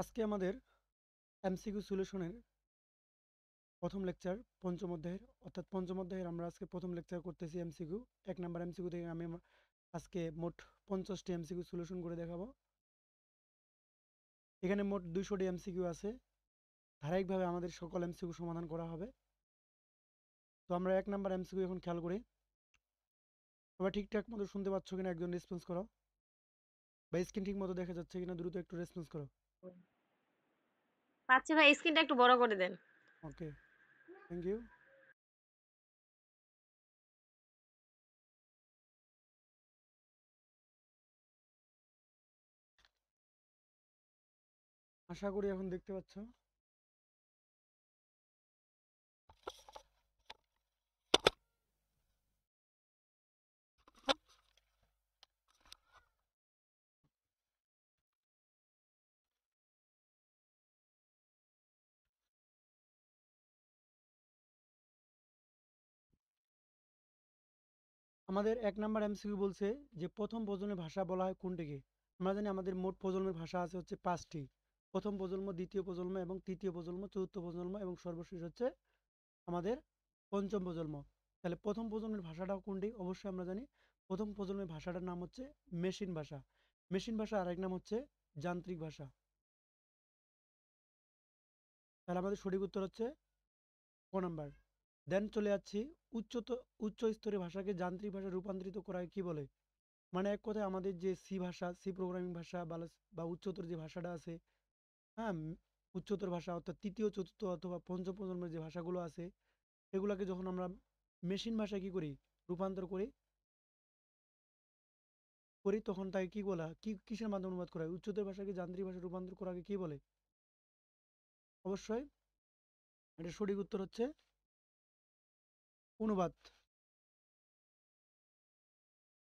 আজকে আমাদের এমসিকিউ সলিউশনের প্রথম লেকচার পঞ্চম অধ্যায়ের অর্থাৎ পঞ্চম অধ্যায়ের আমরা আজকে প্রথম লেকচার করতেছি এমসিকিউ। এক নাম্বার এমসিকিউ থেকে আমি আজকে মোট 50টি এমসিকিউ সলিউশন করে দেখাবো। এখানে মোট 200টি এমসিকিউ আছে। ধারাবাহিকভাবে আমাদের সকল এমসিকিউ সমাধান করা হবে। তো আমরা এক নাম্বার এমসিকিউ এখন খেয়াল করি। সবাই ঠিকঠাক মতো শুনতে পাচ্ছ কিনা একজন রেসপন্স করো, বা স্ক্রিন ঠিক মতো দেখা যাচ্ছে কিনা দ্রুত একটু রেসপন্স করো। পাচ্ছি ভাই, স্ক্রিনটা একটু বড় করে দেন। ওকে, থ্যাংক ইউ। আশা করি এখন দেখতে পাচ্ছ। আমাদের এক নাম্বার এমসিকিউ বলছে যে প্রথম প্রজন্মের ভাষা বলা হয় কোনটিকে। আমরা জানি আমাদের মোট প্রজন্মের ভাষা আছে হচ্ছে 5টি। প্রথম প্রজন্ম, দ্বিতীয় প্রজন্ম এবং তৃতীয় প্রজন্ম, চতুর্থ প্রজন্ম এবং সর্বশেষ হচ্ছে আমাদের পঞ্চম প্রজন্ম। তাহলে প্রথম প্রজন্মের ভাষাটা কোনটি? অবশ্যই আমরা জানি প্রথম প্রজন্মের ভাষাটার নাম হচ্ছে মেশিন ভাষা। মেশিন ভাষা আরেক নাম হচ্ছে যান্ত্রিক ভাষা। তাহলে আমাদের সঠিক উত্তর হচ্ছে ক নাম্বার। দেন চলে যাচ্ছি উচ্চ স্তরের ভাষাকে যান্ত্রিক ভাষায় রূপান্তরিত করাকে কি বলে? মানে এক কথায় আমাদের যে সি ভাষা, সি প্রোগ্রামিং ভাষা বা উচ্চতর যে ভাষাটা আছে, হ্যাঁ, উচ্চতর ভাষা অর্থাৎ তৃতীয়, চতুর্থ অথবা পঞ্চম প্রজন্মের যে ভাষাগুলো আছে, এগুলাকে যখন আমরা মেশিন ভাষায় কি করি, রূপান্তর করি তখন তাকে কি বলা, কিসের মাধ্যমে অনুবাদ করা হয়? উচ্চতর ভাষাকে যান্ত্রিক ভাষায় রূপান্তর করাকে কি বলে? অবশ্যই এটা সঠিক উত্তর হচ্ছে অনুবাদ।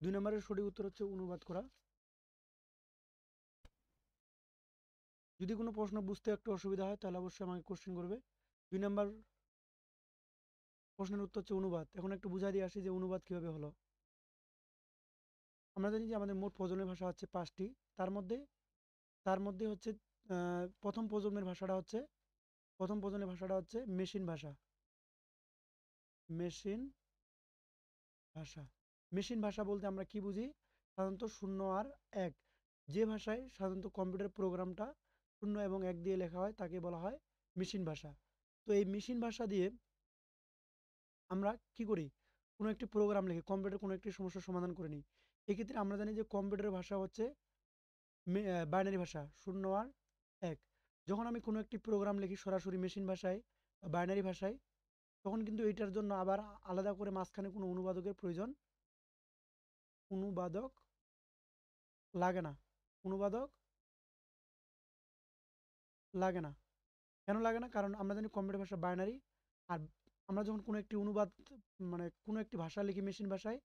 2 নম্বরের সঠিক উত্তর হচ্ছে অনুবাদ করা। যদি কোনো প্রশ্ন বুঝতে একটু অসুবিধা হয় তাহলে অবশ্যই আমাকে কোশ্চেন করবে। 2 নম্বর প্রশ্নের উত্তর হচ্ছে অনুবাদ। এখন একটু বুঝাই দিয়ে আসি যে অনুবাদ কিভাবে হলো। আমরা জানি যে আমাদের মোট প্রজন্মের ভাষা হচ্ছে 5টি। তার মধ্যে তার মধ্যে হচ্ছে প্রথম প্রজন্মের ভাষাটা হচ্ছে মেশিন ভাষা। মেশিন ভাষা। মেশিন ভাষা বলতে আমরা কি বুঝি? সাধারণত 0 আর 1, যে ভাষায় সাধারণত কম্পিউটার প্রোগ্রামটা 0 এবং 1 দিয়ে লেখা হয় তাকে বলা হয় মেশিন ভাষা। তো এই মেশিন ভাষা দিয়ে আমরা কি করি? কোনো একটি প্রোগ্রাম লিখে কম্পিউটার কোনো একটি সমস্যার সমাধান করে নিই। এক্ষেত্রে আমরা জানি যে কম্পিউটারের ভাষা হচ্ছে বাইনারি ভাষা, 0 আর 1। যখন আমি কোনো একটি প্রোগ্রাম লিখি সরাসরি মেশিন ভাষায় বা বাইনারি ভাষায়, তখন কিন্তু এটার জন্য আবার আলাদা করে মাঝখানে কোনো অনুবাদক লাগে না। অনুবাদক লাগে না। কেন লাগে না? কারণ আমরা জানি কম্পিউটার ভাষা বাইনারি। আর আমরা যখন কোনো একটি অনুবাদ, মানে কোনো একটি ভাষা লিখি মেশিন ভাষায়,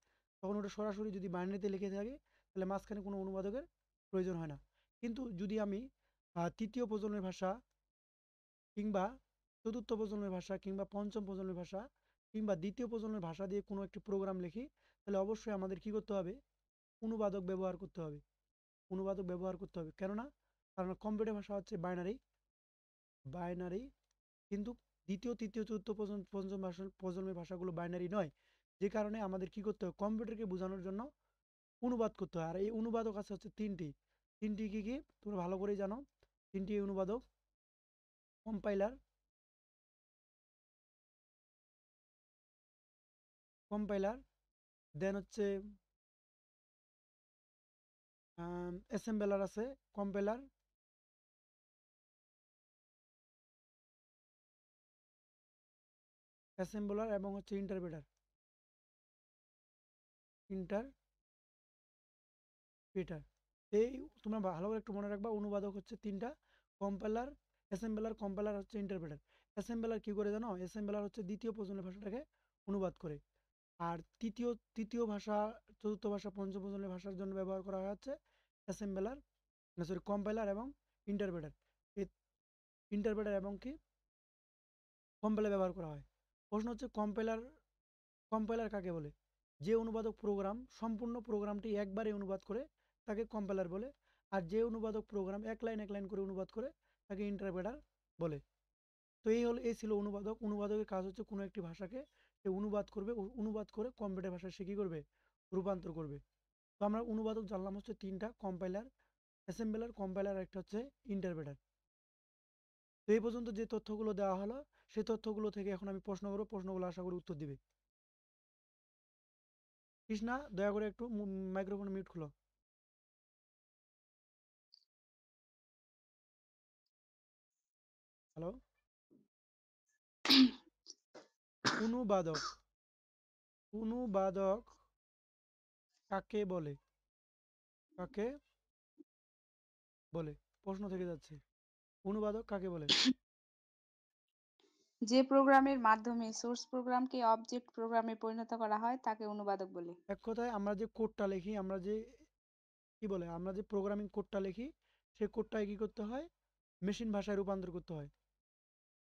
তখন ওটা সরাসরি যদি বাইনারিতে লিখে থাকি তাহলে মাঝখানে কোনো অনুবাদকের প্রয়োজন হয় না। কিন্তু যদি আমি তৃতীয় প্রজন্মের ভাষা কিংবা চতুর্থ প্রজন্মের ভাষা কিংবা পঞ্চম প্রজন্মের ভাষা কিংবা দ্বিতীয় প্রজন্মের ভাষা দিয়ে কোনো একটি প্রোগ্রাম লিখি, তাহলে অবশ্যই আমাদের কি করতে হবে? অনুবাদক ব্যবহার করতে হবে। অনুবাদক ব্যবহার করতে হবে। কেননা কারণ কম্পিউটার ভাষা হচ্ছে বাইনারি, কিন্তু দ্বিতীয়, তৃতীয়, চতুর্থ পঞ্চম প্রজন্মের ভাষাগুলো বাইনারি নয়। যে কারণে আমাদের কি করতে হবে? কম্পিউটারকে বোঝানোর জন্য অনুবাদ করতে হয়। আর এই অনুবাদক আছে হচ্ছে 3টি। 3টি কি কি তোমরা ভালো করেই জানো। 3টি অনুবাদক: কম্পাইলার, কম্পাইলার দেন হচ্ছে অ্যাসেম্বলার আছে, কম্পাইলার, অ্যাসেম্বলার এবং হচ্ছে ইন্টারপ্রেটার। এই তোমরা ভালো করে একটু মনে রাখবা, অনুবাদক হচ্ছে 3টা: কম্পাইলার, অ্যাসেম্বলার, কম্পাইলার হচ্ছে ইন্টারপ্রেটার। অ্যাসেম্বলার কি করে জানো? অ্যাসেম্বলার হচ্ছে দ্বিতীয় প্রজন্মের ভাষাটাকে অনুবাদ করে। আর তৃতীয় তৃতীয় ভাষা, চতুর্থ ভাষা, পঞ্চম প্রজন্মের ভাষার জন্য ব্যবহার করা হয় হচ্ছে অ্যাসেম্বলার, না সরি, কম্পাইলার এবং ইন্টারপ্রেটার। এই ইন্টারপ্রেটার এবং কি কম্পাইলার ব্যবহার করা হয়। প্রশ্ন হচ্ছে কম্পাইলার কাকে বলে? যে অনুবাদক প্রোগ্রাম সম্পূর্ণ প্রোগ্রামটি একবারে অনুবাদ করে তাকে কম্পাইলার বলে। আর যে অনুবাদক প্রোগ্রাম এক লাইন করে অনুবাদ করে তাকে ইন্টারপ্রেটার বলে। তো এই ছিল অনুবাদক। অনুবাদকের কাজ হচ্ছে কোনো একটি ভাষাকে সে অনুবাদ করবে, অনুবাদ করে কম্পিউটার ভাষায় সে কী করবে, রূপান্তর করবে। তো আমরা অনুবাদক জানলাম হচ্ছে তিনটা: কম্পাইলার, অ্যাসেম্বলার, কম্পাইলার, একটা হচ্ছে ইন্টারপ্রেটার। তো এই পর্যন্ত যে তথ্যগুলো দেওয়া হলো সেই তথ্যগুলো থেকে এখন আমি প্রশ্ন করবো, প্রশ্নগুলো আশা করি উত্তর দিবে। কৃষ্ণা, দয়া করে একটু মাইক্রোফোন মিউট খুলো। হ্যালো। অনুবাদক, অনুবাদক কাকে বলে? কাকে বলে? প্রশ্ন থেকে যাচ্ছে, অনুবাদক কাকে বলে? যে প্রোগ্রামের মাধ্যমে সোর্স প্রোগ্রামকে অবজেক্ট প্রোগ্রামে পরিণত করা হয় তাকে অনুবাদক বলে। এক কথায় আমরা যে কোডটা লিখি, আমরা যে কি বলে, আমরা যে প্রোগ্রামিং কোডটা লিখি, সেই কোডটাকে কি করতে হয়, মেশিন ভাষায় রূপান্তর করতে হয়।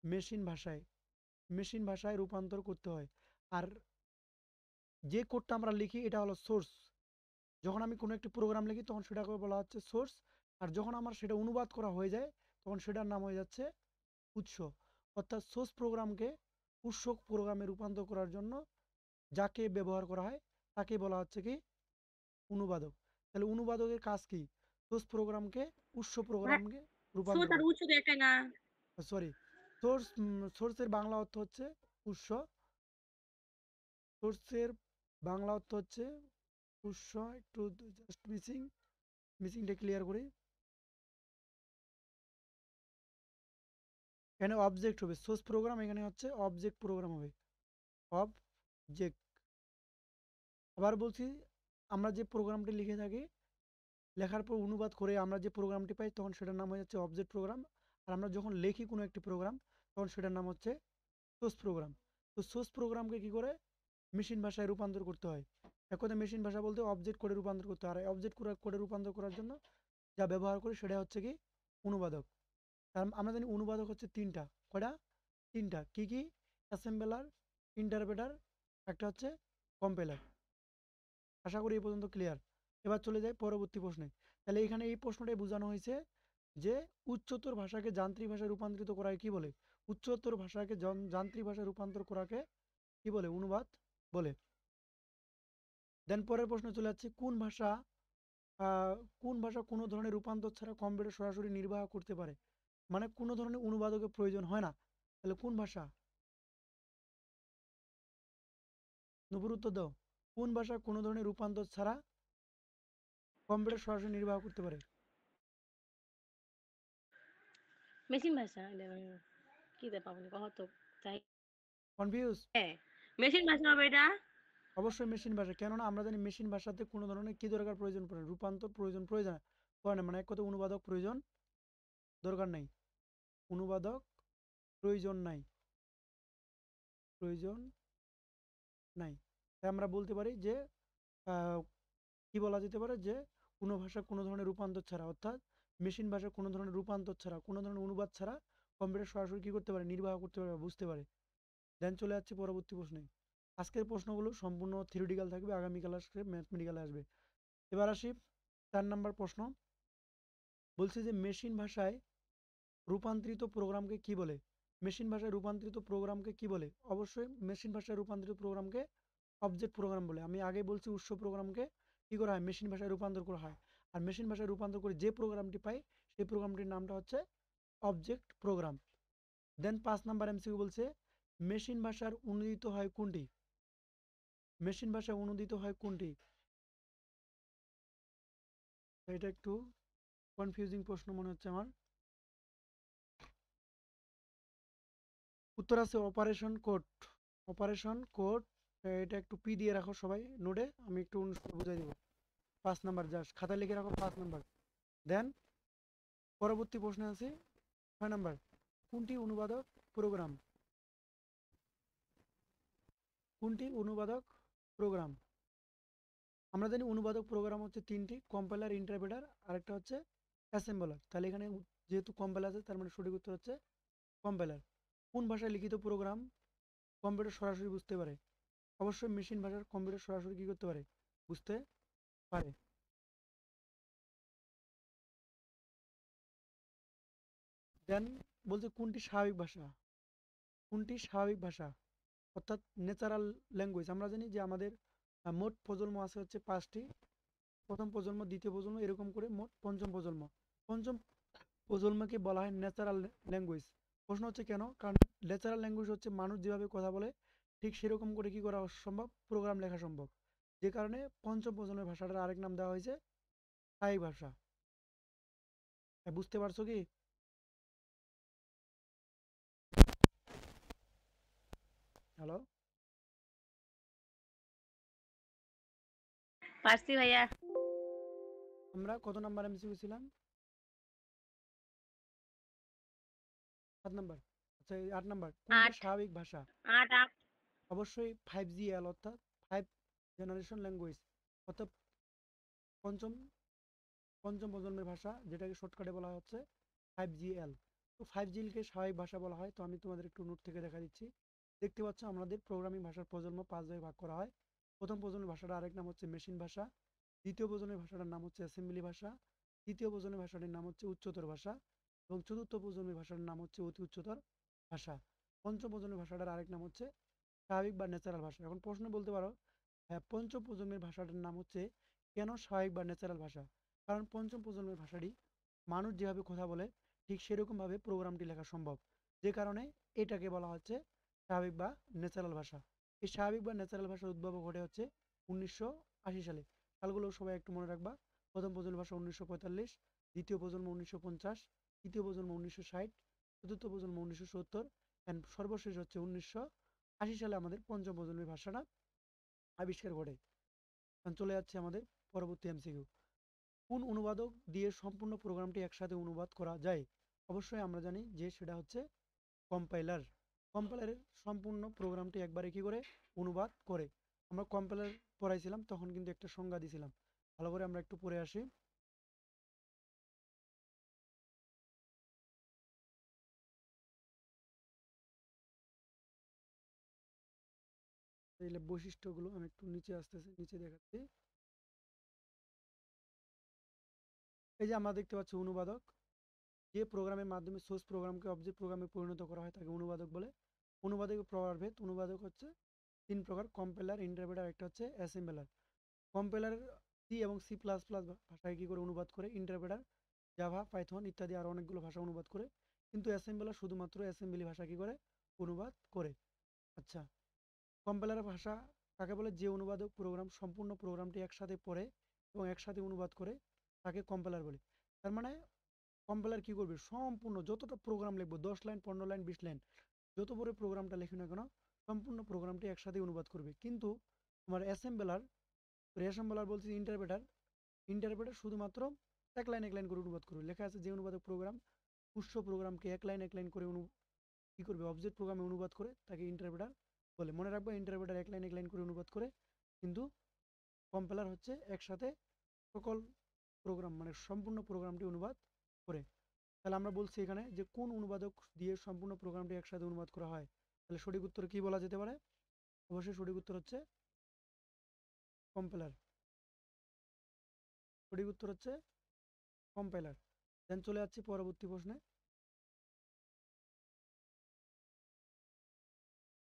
মেশিন ভাষায়, মেশিন ভাষায় রূপান্তর করতে হয়। আর যে কোডটা আমরা লিখি এটা হলো সোর্স। যখন আমি কোনো একটি প্রোগ্রাম লিখি তখন সেটাকে বলা হচ্ছে সোর্স। আর যখন আমার সেটা অনুবাদ করা হয়ে যায় তখন সেটার নাম হয়ে যাচ্ছে উৎস। অর্থাৎ সোর্স প্রোগ্রামকে উৎস প্রোগ্রামে রূপান্তর করার জন্য যাকে ব্যবহার করা হয় তাকে বলা হচ্ছে কি, অনুবাদক। তাহলে অনুবাদকের কাজ কি? সোর্স প্রোগ্রামকে উৎস ভাই, প্রোগ্রামকে রূপান্তর স্রোত আর করা। উৎস তো একটাই না? সরি, সোর্স, সোর্সের বাংলা অর্থ হচ্ছে উৎস। সোর্সের বাংলা অর্থ হচ্ছে উৎস। একটু জাস্ট মিসিংটা ক্লিয়ার করি। এখানে অবজেক্ট হবে, সোর্স প্রোগ্রাম এখানে হচ্ছে অবজেক্ট প্রোগ্রাম হবে, অবজেক্ট। আবার বলছি, আমরা যে প্রোগ্রামটি লিখে থাকি, লেখার পর অনুবাদ করে আমরা যে প্রোগ্রামটি পাই তখন সেটার নাম হয়ে যাচ্ছে অবজেক্ট প্রোগ্রাম। আর আমরা যখন লিখি কোনো একটি প্রোগ্রাম তখন সেটার নাম হচ্ছে সোর্স প্রোগ্রাম। তো সোর্স প্রোগ্রামকে কী করে মেশিন ভাষায় রূপান্তর করতে হয়। এক কথায় মেশিন ভাষা বলতে অবজেক্ট কোডে রূপান্তর করতে হয়। আর অবজেক্ট কোডে রূপান্তর করার জন্য যা ব্যবহার করি সেটা হচ্ছে কি, অনুবাদক। কারণ আমরা জানি অনুবাদক হচ্ছে তিনটা। কয়টা? তিনটা। কি কি? অ্যাসেম্বলার, ইন্টারপ্রেটার, একটা হচ্ছে কম্পাইলার। আশা করি এই পর্যন্ত ক্লিয়ার। এবার চলে যাই পরবর্তী প্রশ্নে। তাহলে এখানে এই প্রশ্নটাই বোঝানো হয়েছে যে উচ্চতর ভাষাকে যান্ত্রিক ভাষায় রূপান্তরিত করাকে কি বলে? উচ্চতর ভাষাকে যান্ত্রিক ভাষায় রূপান্তর করাকে কি বলে? অনুবাদ বলে। দেন পরের প্রশ্নে চলে যাচ্ছে, আহ, কোন ভাষা কোনো ধরনের রূপান্তর ছাড়া কম্পিউটার সরাসরি নির্বাহ করতে পারে? মানে কোনো ধরনের অনুবাদকের প্রয়োজন হয় না। তাহলে কোন ভাষা? নুপুর উত্তর দাও। কোন ভাষা কোনো ধরনের রূপান্তর ছাড়া কম্পিউটার সরাসরি নির্বাহ করতে পারে? মেশিন ভাষা এটা কি দে পাবনি কহ তো। তাই কনফিউজ? হ্যাঁ, মেশিন ভাষা হবে এটা। অবশ্যই মেশিন ভাষা। কেননা আমরা জানি মেশিন ভাষাতে কোনো ধরনের কি দরকার, প্রয়োজন পড়ে না। রূপান্তর প্রয়োজন পড়ে না। মানে এক কথা অনুবাদক প্রয়োজন দরকার নাই। অনুবাদক প্রয়োজন নাই, প্রয়োজন নাই। তাই আমরা বলতে পারি যে আহ, কি বলা যেতে পারে যে কোনো ভাষা কোনো ধরনের রূপান্তর ছাড়া, অর্থাৎ মেশিন ভাষা কোনো ধরনের রূপান্তর ছাড়া, কোনো ধরনের অনুবাদ ছাড়া কম্পিউটার সরাসরি কি করতে পারে, নির্বাহ করতে পারে বা বুঝতে পারে। দেন চলে যাচ্ছে পরবর্তী প্রশ্নে। আজকের প্রশ্নগুলো সম্পূর্ণ থিওরিটিক্যাল থাকবে, আগামীকাল আসবে ম্যাথমেটিক্যালে আসবে। এবার আসি 4 নম্বর প্রশ্ন। বলছে যে মেশিন ভাষায় রূপান্তরিত প্রোগ্রামকে কি বলে? মেশিন ভাষায় রূপান্তরিত প্রোগ্রামকে কি বলে? অবশ্যই মেশিন ভাষায় রূপান্তরিত প্রোগ্রামকে অবজেক্ট প্রোগ্রাম বলে। আমি আগে বলছি উৎস প্রোগ্রামকে কি করা হয়, মেশিন ভাষায় রূপান্তর করা হয়। আর মেশিন ভাষায় রূপান্তর করে যে প্রোগ্রামটি পাই সেই প্রোগ্রামটির নামটা হচ্ছে অবজেক্ট প্রোগ্রাম। দেন 5 নম্বর এমসিকিউ বলছে, মেশিন ভাষার অনুদিত হয় কোনটি? মেশিন ভাষায় অনুদিত হয় কোনটি? এটা একটু কনফিউজিং প্রশ্ন মনে হচ্ছে আমার। উত্তর আছে অপারেশন কোড। Operation code. এটা একটু পি দিয়ে রাখো সবাই নোটে, আমি একটু বুঝাই দেবো। 5 নাম্বার, জাস্ট খাতায় লিখে রাখো 5 নাম্বার। দেন পরবর্তী প্রশ্নে আছে 6 নাম্বার। কোনটি অনুবাদক প্রোগ্রাম? কোনটি অনুবাদক প্রোগ্রাম? আমরা জানি অনুবাদক প্রোগ্রাম হচ্ছে তিনটি: কম্পাইলার, ইন্টারপ্রেটার, আরেকটা হচ্ছে অ্যাসেম্বলার। তাহলে এখানে যেহেতু কম্পাইলার আছে তার মানে সঠিক উত্তর হচ্ছে কম্পাইলার। কোন ভাষায় লিখিত প্রোগ্রাম কম্পিউটার সরাসরি বুঝতে পারে? অবশ্যই মেশিন ভাষার কম্পিউটার সরাসরি কি করতে পারে, বুঝতে পারে। দেন বলছে কোনটি স্বাভাবিক ভাষা, কোনটি স্বাভাবিক ভাষা অর্থাৎ ন্যাচারাল ল্যাঙ্গুয়েজ। আমরা জানি যে আমাদের মোট প্রজন্ম আছে হচ্ছে 5টি। প্রথম প্রজন্ম, দ্বিতীয় প্রজন্ম, এরকম করে মোট পঞ্চম প্রজন্ম। পঞ্চম প্রজন্মকে বলা হয় ন্যাচারাল ল্যাঙ্গুয়েজ। প্রশ্ন হচ্ছে কেন? কারণ ন্যাচারাল ল্যাঙ্গুয়েজ হচ্ছে মানুষ যেভাবে কথা বলে ঠিক সেরকম করে কি করা সম্ভব, প্রোগ্রাম লেখা সম্ভব। যে কারণে পঞ্চম প্রজন্মের ভাষাটার আরেক নাম দেওয়া হয়েছে স্থায়ী ভাষা। বুঝতে পারছো কি? হ্যালো, পারছি ভাইয়া। আমরা কত নাম্বার এমসিকিউ ছিলাম? 7 নাম্বার। আচ্ছা, এই 8 নাম্বার, কোনটি 8 স্বাভাবিক ভাষা? 8 8 অবশ্যই 5GL অর্থাৎ 5 জেনারেশন ল্যাঙ্গুয়েজ, অর্থাৎ পঞ্চম পঞ্চম প্রজন্মের ভাষা, যেটাকে শর্টকাটে বলা হচ্ছে 5GL। তো 5GL-কে স্বাভাবিক ভাষা বলা হয়। তো আমি তোমাদের একটু নোট থেকে দেখা দিচ্ছি। দেখতে পাচ্ছ আমাদের প্রোগ্রামিং ভাষার প্রজন্ম 5 ভাগে ভাগ করা হয়। প্রথম প্রজন্মের ভাষাটা আরেক নাম হচ্ছে মেশিন ভাষা, দ্বিতীয় প্রজন্মের ভাষাটার নাম হচ্ছে অ্যাসেম্বলি ভাষা, তৃতীয় প্রজন্মের ভাষাটির নাম হচ্ছে উচ্চতর ভাষা এবং চতুর্থ প্রজন্মের ভাষার নাম হচ্ছে অতি উচ্চতর ভাষা। পঞ্চম প্রজন্মের ভাষাটার আরেক নাম হচ্ছে স্বাভাবিক বা ন্যাচারাল ভাষা। এখন প্রশ্ন বলতে পারো, হ্যাঁ, পঞ্চম প্রজন্মের ভাষাটার নাম হচ্ছে কেন স্বাভাবিক বা ন্যাচারাল ভাষা? কারণ পঞ্চম প্রজন্মের ভাষাটি মানুষ যেভাবে কথা বলে ঠিক সেরকমভাবে প্রোগ্রামটি লেখা সম্ভব। যে কারণে এটাকে বলা হচ্ছে স্বাভাবিক বা ন্যাচারাল ভাষা। এই স্বাভাবিক বা ন্যাচারাল ভাষার উদ্ভব ঘটে হচ্ছে 1980 সালে। সালগুলো সবাই একটু মনে রাখবা। প্রথম প্রজন্মের ভাষা 1945, দ্বিতীয় প্রজন্ম 1950, তৃতীয় প্রজন্ম 1960, চতুর্থ প্রজন্ম 1970 অ্যান্ড সর্বশেষ হচ্ছে 1980 সালে আমাদের পঞ্চম প্রজন্মের ভাষাটা আবিষ্কার ঘটে। এখন চলে যাচ্ছে আমাদের পরবর্তী এমসিকিউ। কোন অনুবাদক দিয়ে সম্পূর্ণ প্রোগ্রামটি একসাথে অনুবাদ করা যায়? অবশ্যই আমরা জানি যে সেটা হচ্ছে কম্পাইলার। কম্পাইলারের সম্পূর্ণ প্রোগ্রামটি একবারে কি করে অনুবাদ করে। আমরা কম্পাইলার পড়াইছিলাম, তখন কিন্তু একটা সংজ্ঞা দিয়েছিলাম। ভালো করে আমরা একটু পড়ে আসি। এই বৈশিষ্ট্যগুলো আমি একটু নিচে আসতেছি, নিচে দেখাচ্ছি। এই যে আমরা দেখতে পাচ্ছি অনুবাদক, যে প্রোগ্রামের মাধ্যমে সোর্স প্রোগ্রামকে অবজেক্ট প্রোগ্রামে পরিণত করা হয় তাকে অনুবাদক বলে। অনুবাদকের প্রকারভেদ, অনুবাদক হচ্ছে 3 প্রকার: কম্পাইলার, ইন্টারপ্রেটার, একটা হচ্ছে অ্যাসেম্বলার। কম্পাইলার সি এবং C++ ভাষায় কী করে অনুবাদ করে, ইন্টারপ্রেটার জাভা, পাইথন ইত্যাদি আরও অনেকগুলো ভাষা অনুবাদ করে, কিন্তু অ্যাসেম্বলার শুধুমাত্র অ্যাসেম্বলি ভাষা কী করে অনুবাদ করে। আচ্ছা, কম্পাইলার ভাষা কাকে বলে? যে অনুবাদক প্রোগ্রাম সম্পূর্ণ প্রোগ্রামটি একসাথে পড়ে এবং একসাথে অনুবাদ করে তাকে কম্পাইলার বলে। তার মানে কম্পাইলার কী করবে? সম্পূর্ণ যতটা প্রোগ্রাম লিখবো, 10 লাইন, 15 লাইন, 20 লাইন, যত বড় প্রোগ্রামটা লিখি না কেন সম্পূর্ণ প্রোগ্রামটি একসাথে অনুবাদ করবে। কিন্তু তোমার অ্যাসেম্বলার বলছি ইন্টারপ্রেটার, ইন্টারপ্রেটার শুধুমাত্র এক লাইন এক লাইন করে অনুবাদ করবে। লেখা আছে যে অনুবাদক প্রোগ্রাম উৎস প্রোগ্রামকে এক লাইন করে কী করবে, অবজেক্ট প্রোগ্রামে অনুবাদ করে তাকে ইন্টারপ্রেটার বলে। মনে রাখবো, ইন্টারপ্রেটার এক লাইন করে অনুবাদ করে, কিন্তু কম্পাইলার হচ্ছে একসাথে সকল প্রোগ্রাম মানে সম্পূর্ণ প্রোগ্রামটি অনুবাদ করে। তাহলে আমরা বলছি এখানে যে কোন অনুবাদক দিয়ে সম্পূর্ণ প্রোগ্রামটি একসাথে অনুবাদ করা হয়। তাহলে সঠিক উত্তর কি বলা যেতে পারে? অবশ্যই সঠিক উত্তর হচ্ছে কম্পাইলার। সঠিক উত্তর হচ্ছে কম্পাইলার। দেন চলে যাচ্ছি পরবর্তী প্রশ্নে।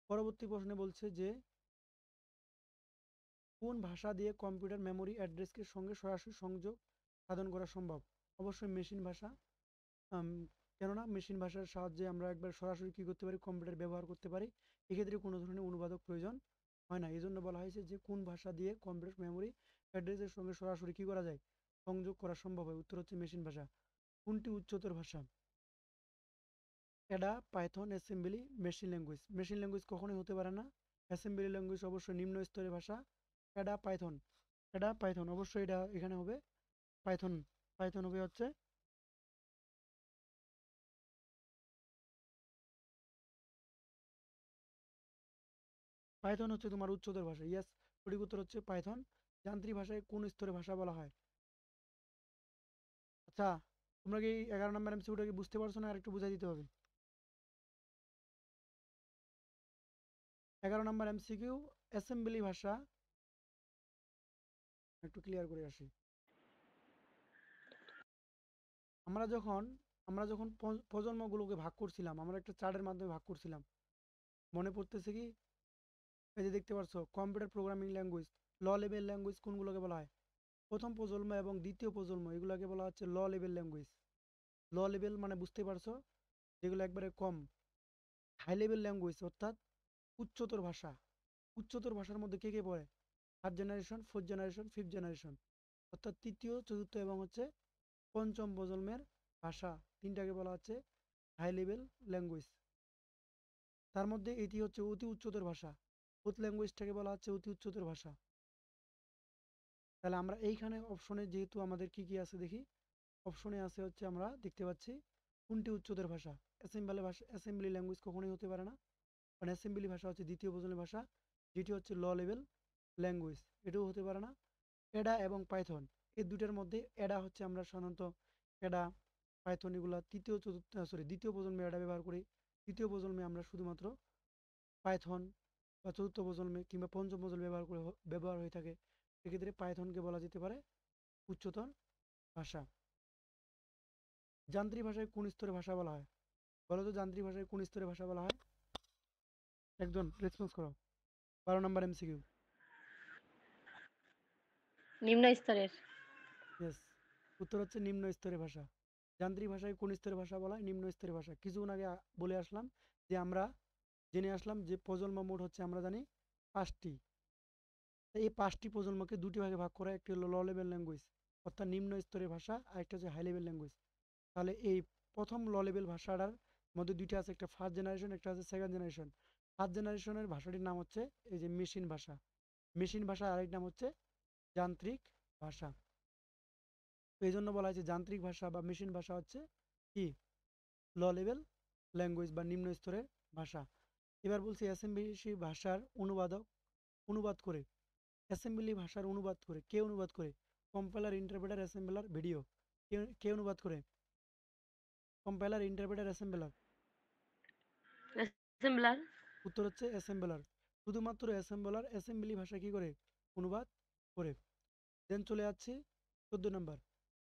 পরবর্তী প্রশ্নে বলছে যে কোন ভাষা দিয়ে কম্পিউটার মেমোরি অ্যাড্রেসকে সঙ্গে সরাসরি সংযোগ সাধন করা সম্ভব? অবশ্যই মেশিন ভাষা। আম, কেননা মেশিন ভাষার সাহায্যে আমরা একবার সরাসরি কী করতে পারি, কম্পিউটার ব্যবহার করতে পারি। এক্ষেত্রে কোনো ধরনের অনুবাদক প্রয়োজন হয় না। এই জন্য বলা হয়েছে যে কোন ভাষা দিয়ে কম্পিউটার মেমোরি অ্যাড্রেসের সঙ্গে সরাসরি কী করা যায়, সংযোগ করা সম্ভব হয়। উত্তর হচ্ছে মেশিন ভাষা। কোনটি উচ্চতর ভাষা? Ada, Python, assembly, machine language. Machine language কখনোই হতে পারে না। অ্যাসেম্বলি ল্যাঙ্গুয়েজ অবশ্যই নিম্ন স্তরের ভাষা। অ্যাডা, পাইথন, অ্যাডা, পাইথন অবশ্যই এটা এখানে হবে পাইথন। পাইথন হবে হচ্ছে পাইথন হচ্ছে তোমার উচ্চতর ভাষা। ইয়েস, সঠিক উত্তর হচ্ছে পাইথন। যান্ত্রিক ভাষায় কোন স্তরের ভাষা বলা হয়? আচ্ছা, তোমরা কি 11 নম্বর এমসিকিউটা কি বুঝতে পারছো না? আর একটু বুঝাই দিতে হবে। 11 নম্বর এমসিকিউ, অ্যাসেম্বলি ভাষা একটু ক্লিয়ার করে আসি। আমরা যখন আমরা যখন প্রজন্মগুলোকে ভাগ করছিলাম, আমরা একটা চার্টের মাধ্যমে ভাগ করছিলাম, মনে পড়তেছে কি? এই যে দেখতে পাচ্ছ, কম্পিউটার প্রোগ্রামিং ল্যাঙ্গুয়েজ, ল লেভেল ল্যাঙ্গুয়েজ কোনগুলোকে বলা হয়? প্রথম প্রজন্ম এবং দ্বিতীয় প্রজন্ম, এগুলোকে বলা হচ্ছে ল লেভেল ল্যাঙ্গুয়েজ। ল লেভেল মানে বুঝতে পারছো, যেগুলো একবারে কম। হাই লেভেল ল্যাঙ্গুয়েজ অর্থাৎ উচ্চতর ভাষা। উচ্চতর ভাষার মধ্যে কে কে পড়ে? Third generation, fourth generation, fifth generation, অর্থাৎ তৃতীয়, চতুর্থ এবং হচ্ছে পঞ্চম প্রজন্মের ভাষা, তিনটাকে বলা হচ্ছে হাই লেভেল ল্যাঙ্গুয়েজ। তার মধ্যে এটি হচ্ছে অতি উচ্চতর ভাষা। ফোর্থ ল্যাঙ্গুয়েজটাকে বলা হচ্ছে অতি উচ্চতর ভাষা। তাহলে আমরা এইখানে অপশনে যেহেতু আমাদের কি কি আছে দেখি। অপশনে আছে হচ্ছে, আমরা দেখতে পাচ্ছি কোনটি উচ্চতর ভাষা। অ্যাসেম্বলি ল্যাঙ্গুয়েজ কখনোই হতে পারে না, কারণ অ্যাসেম্বলি ভাষা হচ্ছে দ্বিতীয় প্রজন্মের ভাষা, যেটি হচ্ছে ল লেভেল ল্যাঙ্গুয়েজ। এটাও হতে পারে না। এডা এবং পাইথন, এই দুটার মধ্যে এডা হচ্ছে আমরা সাধারণত এডা, পাইথন এগুলা তৃতীয় চতুর্থ দ্বিতীয় প্রজন্মে এডা ব্যবহার করি। তৃতীয় প্রজন্মে আমরা শুধুমাত্র পাইথন, বা চতুর্থ প্রজন্মে কিংবা পঞ্চম প্রজন্মে ব্যবহার হয়ে থাকে। সেক্ষেত্রে পাইথনকে বলা যেতে পারে উচ্চতর ভাষা। যান্ত্রিক ভাষায় কোন স্তরের ভাষা বলা হয়? বলো তো, যান্ত্রিক ভাষায় কোন স্তরের ভাষা বলা হয়? একজন রেসপন্স করো। 12 নম্বর এমসিকিউ। নিম্ন স্তরের। ইয়েস, উত্তর হচ্ছে নিম্ন স্তরের ভাষা। যান্ত্রিক ভাষায় কোন স্তরের ভাষা বলা হয়? নিম্ন স্তরের ভাষা। কিছুক্ষণ আগে বলে আসলাম যে আমরা জেনে আসলাম যে প্রজন্ম মোট হচ্ছে আমরা জানি 5টি। এই 5টি প্রজন্মকে দুটি ভাগে ভাগ করা, একটি হলো ল লেভেল ল্যাঙ্গুয়েজ অর্থাৎ নিম্ন স্তরের ভাষা, আর একটা হচ্ছে হাই লেভেল ল্যাঙ্গুয়েজ। তাহলে এই প্রথম ল লেভেল ভাষাটার মধ্যে দুইটা আছে, একটা ফার্স্ট জেনারেশন, একটা আছে সেকেন্ড জেনারেশন। ফার্স্ট জেনারেশনের ভাষাটির নাম হচ্ছে এই যে মেশিন ভাষা। মেশিন ভাষা আরেক নাম হচ্ছে যান্ত্রিক ভাষা। তো এই জন্য বলা হয়েছে যান্ত্রিক ভাষা বা মেশিন ভাষা হচ্ছে কি? ল লেভেল ল্যাঙ্গুয়েজ বা নিম্ন স্তরের ভাষা। এবার বলছি অ্যাসেম্বলি ভাষার অনুবাদ করে। অ্যাসেম্বলি ভাষার অনুবাদ করে কে অনুবাদ করে? Compiler, interpreter, assembler, video. কে কে অনুবাদ করে? Compiler, interpreter, assembler. অ্যাসেম্বলার। উত্তর হচ্ছে অ্যাসেম্বলার। শুধুমাত্র অ্যাসেম্বলার অ্যাসেম্বলি ভাষা কি করে? অনুবাদ করে। দেন চলে যাচ্ছি 14 নম্বর।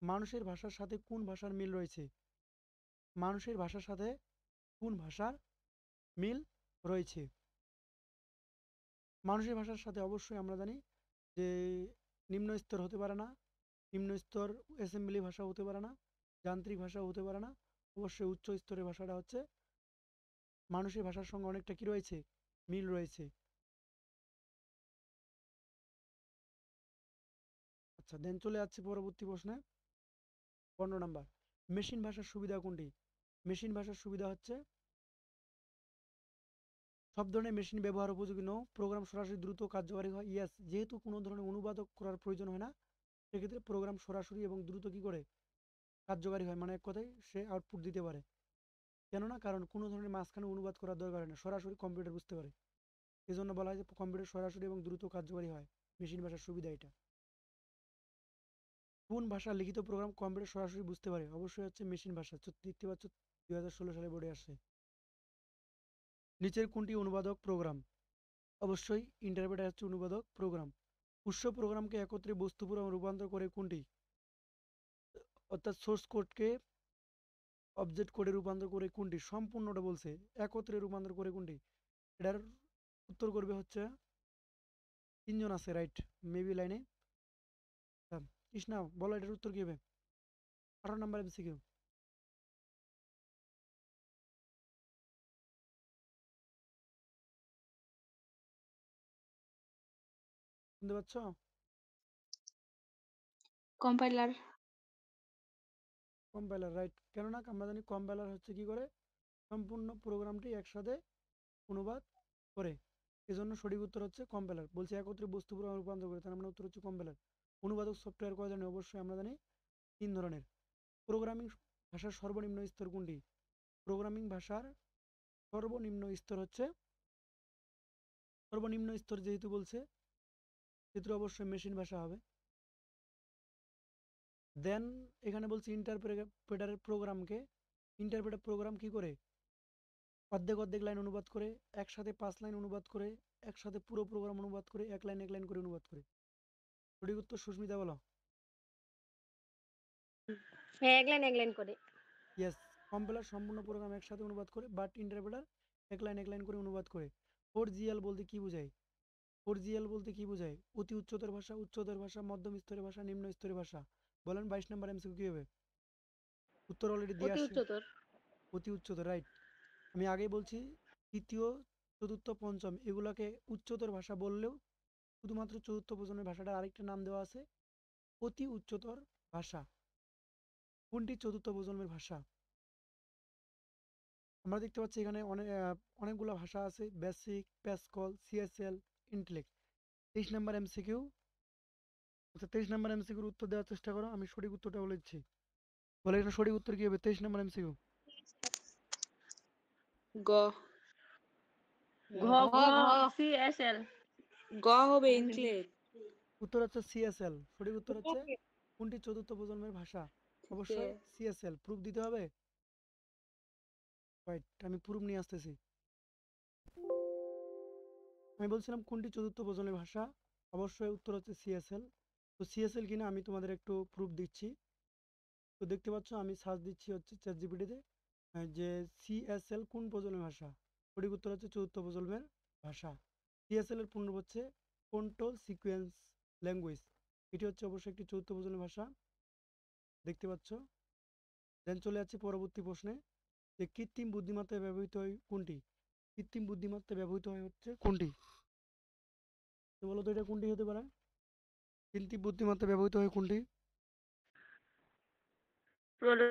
মানুষের ভাষার সাথে কোন ভাষার মিল রয়েছে? মানুষের ভাষার সাথে কোন ভাষার মিল রয়েছে? মানুষের ভাষার সাথে অবশ্যই আমরা জানি যে নিম্ন স্তর হতে পারে না, নিম্ন স্তর অ্যাসেম্বলি ভাষা হতে পারে না, যান্ত্রিক ভাষা হতে পারে না। অবশ্যই উচ্চ স্তরের ভাষাটা হচ্ছে মানুষের ভাষার সঙ্গে অনেকটা কি রয়েছে? মিল রয়েছে। আচ্ছা, দেন চলে যাচ্ছে পরবর্তী প্রশ্নে। 15 নম্বর। মেশিন ভাষার সুবিধা কোনটি? মেশিন ভাষার সুবিধা হচ্ছে সব ধরনের মেশিন ব্যবহার উপযোগী নয়, প্রোগ্রাম সরাসরি দ্রুত কার্যকারী হয়। ইয়াস, যেহেতু কোনো ধরনের অনুবাদক করার প্রয়োজন হয় না, সেক্ষেত্রে প্রোগ্রাম সরাসরি এবং দ্রুত কি করে কার্যকারী হয়, মানে এক কথায় সে আউটপুট দিতে পারে। কেননা কারণ কোনো ধরনের মাঝখানে অনুবাদ করার দরকার হয় না, সরাসরি কম্পিউটার বুঝতে পারে। এজন্য বলা হয় যে কম্পিউটার সরাসরি এবং দ্রুত কার্যকারী হয়। মেশিন ভাষার সুবিধা এটা। কোন ভাষার লিখিত প্রোগ্রাম কম্পিউটার সরাসরি বুঝতে পারে? অবশ্যই হচ্ছে মেশিন ভাষা। দেখতে পাচ্ছ 2016 সালে বোর্ডে আসে। নিচের কোনটি অনুবাদক প্রোগ্রাম? অবশ্যই ইন্টারপ্রেটার হচ্ছে অনুবাদক প্রোগ্রাম। উৎস প্রোগ্রামকে একত্রে বস্তু প্রোগ্রামে রূপান্তর করে কোনটি? অর্থাৎ সোর্স কোডকে অবজেক্ট কোডে রূপান্তর করে কোনটি? সম্পূর্ণটা বলছে, একত্রে রূপান্তর করে কোনটি? এটার উত্তর করবে হচ্ছে, তিনজন আছে রাইট মেবি লাইনে। কৃষ্ণা বলো, এটার উত্তর কি হবে? 18 নম্বর এমসিকিউ। শুনতে পাচ্ছ? কম্পাইলার। Compiler right. কেননা আমরা জানি কম্পাইলার হচ্ছে কি করে? সম্পূর্ণ প্রোগ্রামটি একসাথে অনুবাদ করে। এজন্য সঠিক উত্তর হচ্ছে কম্পাইলার। বলছে একত্রে বস্তু প্রোগ্রামে রূপান্তর করে, তার মানে উত্তর হচ্ছে কম্পাইলার। অনুবাদক সফটওয়্যার কয় ধরনের? অবশ্যই আমরা জানি 3 ধরনের। প্রোগ্রামিং ভাষার সর্বনিম্ন স্তর কোনটি? প্রোগ্রামিং ভাষার সর্বনিম্ন স্তর হচ্ছে, সর্বনিম্ন স্তর যেহেতু বলছে, সেহেতু অবশ্যই মেশিন ভাষা হবে। দেন এখানে বলছে ইন্টারপ্রেটারের প্রোগ্রামকে, ইন্টারপ্রেটার প্রোগ্রাম কি করে? অর্ধেক অর্ধেক লাইন অনুবাদ করে, একসাথে 5 লাইন অনুবাদ করে, একসাথে পুরো প্রোগ্রাম অনুবাদ করে, এক লাইন এক লাইন করে অনুবাদ করে। সঠিক উত্তর সুস্মিতা বলো। হ্যাঁ, এক লাইন করে। ইয়েস, কম্পাইলার সম্পূর্ণ প্রোগ্রাম একসাথে অনুবাদ করে, বাট ইন্টারপ্রেটার এক লাইন করে অনুবাদ করে। 4GL বলতে কি বোঝায়? 4GL বলতে কি বোঝায়? অতি উচ্চতর ভাষা, উচ্চতর ভাষা, মধ্যম স্তরের ভাষা, নিম্ন স্তরের ভাষা। বলেন 22 নম্বর এমসিকিউ কি হবে? উত্তর অলরেডি দিয়ে অতি আসছি। উচ্চতর। অতি উচ্চতর, রাইট। আমি আগেই বলছি, তৃতীয়, চতুর্থ, পঞ্চম এগুলাকে উচ্চতর ভাষা বললেও শুধুমাত্র চতুর্থ প্রজন্মের ভাষাটার আরেকটা নাম দেওয়া আছে, অতি উচ্চতর ভাষা। কোনটি চতুর্থ প্রজন্মের ভাষা? আমরা দেখতে পাচ্ছি এখানে অনেকগুলো ভাষা আছে, BASIC, Pascal, CSL, intellect. 23 number MCQ. আচ্ছা, 23 নাম্বার এমসিকিউর উত্তর দেওয়ার চেষ্টা করো, আমি সঠিক উত্তরটা বলে দিচ্ছি। বলে এটা সঠিক উত্তর কি হবে? 23 নাম্বার এমসিকিউ। গ ঘ ঘ CSL। গ হবে ইন্টেলেক্ট। উত্তর হচ্ছে সিএসএল। সঠিক উত্তর হচ্ছে কোনটি চতুর্থ প্রজন্মের ভাষা? অবশ্যই সিএসএল। প্রুফ দিতে হবে। রাইট, আমি প্রুফ নিয়ে আসতেছি। আমি বলছিলাম কোনটি চতুর্থ প্রজন্মের ভাষা, অবশ্যই উত্তর হচ্ছে সিএসএল। তো সিএসএল কিনা আমি তোমাদের একটু প্রুফ দিচ্ছি। তো দেখতে পাচ্ছ আমি সার্চ দিচ্ছি হচ্ছে চ্যাট জিপিটিতে যে সিএসএল কোন প্রজন্মের ভাষা। সঠিক উত্তর হচ্ছে চতুর্থ প্রজন্মের ভাষা। সিএসএল এর পূর্ণ হচ্ছে কন্ট্রোল সিকোয়েন্স ল্যাঙ্গুয়েজ। এটি হচ্ছে অবশ্যই একটি চতুর্থ প্রজন্মের ভাষা, দেখতে পাচ্ছ। দেন চলে যাচ্ছি পরবর্তী প্রশ্নে, যে কৃত্রিম বুদ্ধিমত্তায় ব্যবহৃত হয় কোনটি? কৃত্রিম বুদ্ধিমত্তায় ব্যবহৃত হয় হচ্ছে কোনটি? তো বলো তো এটা কোনটি হতে পারে? কৃত্রিম বুদ্ধিমত্তায় ব্যবহৃত হয় কোনটি?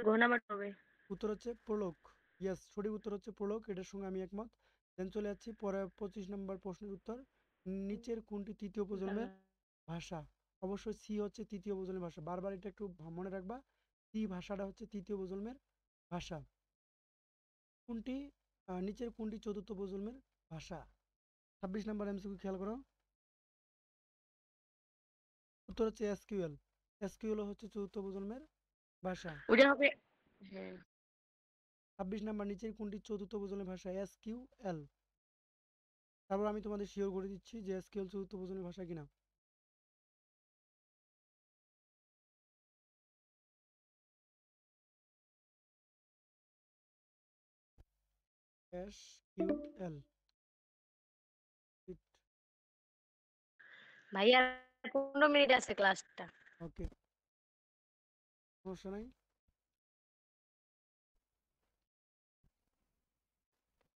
ঘ নাম্বার হবে। উত্তর হচ্ছে প্রোলগ। ইয়েস, সঠিক উত্তর হচ্ছে প্রোলগ, এটার সঙ্গে আমি একমত। দেন চলে যাচ্ছি পরে 25 নম্বর প্রশ্নের উত্তর। নিচের কোনটি তৃতীয় প্রজন্মের ভাষা? অবশ্যই সি হচ্ছে তৃতীয় প্রজন্মের ভাষা, বারবার এটা একটু মনে রাখবা। সি ভাষাটা হচ্ছে তৃতীয় প্রজন্মের ভাষা। কোনটি নিচের কোনটি চতুর্থ প্রজন্মের ভাষা? 26 নম্বর এমসিকিউ খেয়াল করো। উত্তর হচ্ছে এসকিউএল। এসকিউএল হচ্ছে চতুর্থ প্রজন্মের ভাষা। ওটা হবে। হ্যাঁ। 26 নাম্বার, নিচের কোনটি চতুর্থ প্রজন্মের ভাষা? এসকিউএল। তারপর আমি তোমাদের শিওর করে দিচ্ছি যে এসকিউএল চতুর্থ প্রজন্মের ভাষা কিনা। এসকিউএল। ভাইয়া 15 মিনিট আছে ক্লাসটা। ওকে, সমস্যা নাই।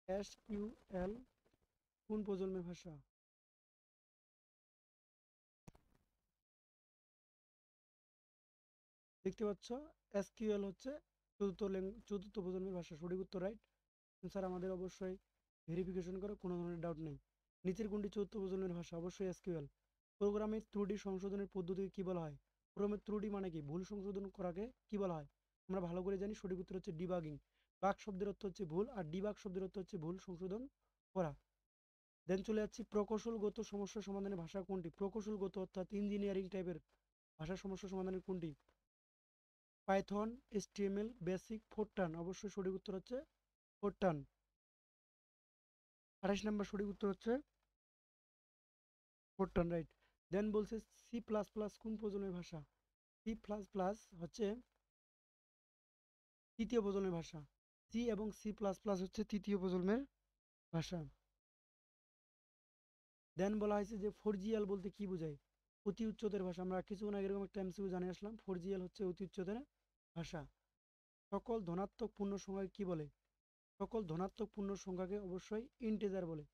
এসকিউএল কোন প্রজন্মের ভাষা? দেখতে পাচ্ছ, এসকিউএল হচ্ছে চতুর্থ প্রজন্মের ভাষা। সঠিক উত্তর, রাইট। স্যার আমাদের অবশ্যই ভেরিফিকেশন করো, কোনো ধরনের ডাউট নেই। নিচের কোনটি চতুর্থ প্রজন্মের ভাষা? অবশ্যই এসকিউএল। প্রোগ্রামের ত্রুটি সংশোধনের পদ্ধতিকে কি বলা হয়? প্রোগ্রামের ত্রুটি মানে কি? ভুল সংশোধন করাকে কি বলা হয়? আমরা ভালো করে জানি, সঠিক উত্তর হচ্ছে ডিবাগিং। বাগ শব্দের অর্থ হচ্ছে ভুল, আর ডিবাগ শব্দের অর্থ হচ্ছে ভুল সংশোধন করা। দেন চলে যাচ্ছি প্রকৌশলগত সমস্যা সমাধানের ভাষা কোনটি? প্রকৌশলগত অর্থাৎ ইঞ্জিনিয়ারিং টাইপের ভাষা সমস্যা সমাধানের কোনটি? Python, HTML, BASIC, Fortran. অবশ্যই সঠিক উত্তর হচ্ছে ফোরটান। 28 নম্বর সঠিক উত্তর হচ্ছে ফোরটান, রাইট। দেন বলছে সি প্লাস প্লাস কোন প্রজন্মের ভাষা? সি প্লাস প্লাস হচ্ছে তৃতীয় প্রজন্মের ভাষা। সি এবং সি প্লাস প্লাস হচ্ছে তৃতীয় প্রজন্মের ভাষা। দেন বলা হয়েছে যে 4GL বলতে কি বোঝায়? অতি উচ্চতর ভাষা। আমরা কিছুক্ষণ আগে এরকম একটা এমসিকিউ জানিয়ে আসলাম, 4GL হচ্ছে অতি উচ্চতর ভাষা। সকল ধনাত্মক পূর্ণ সংখ্যাকে কি বলে? সকল ধনাত্মক পূর্ণ সংখ্যাকে অবশ্যই ইন্টেজার বলে।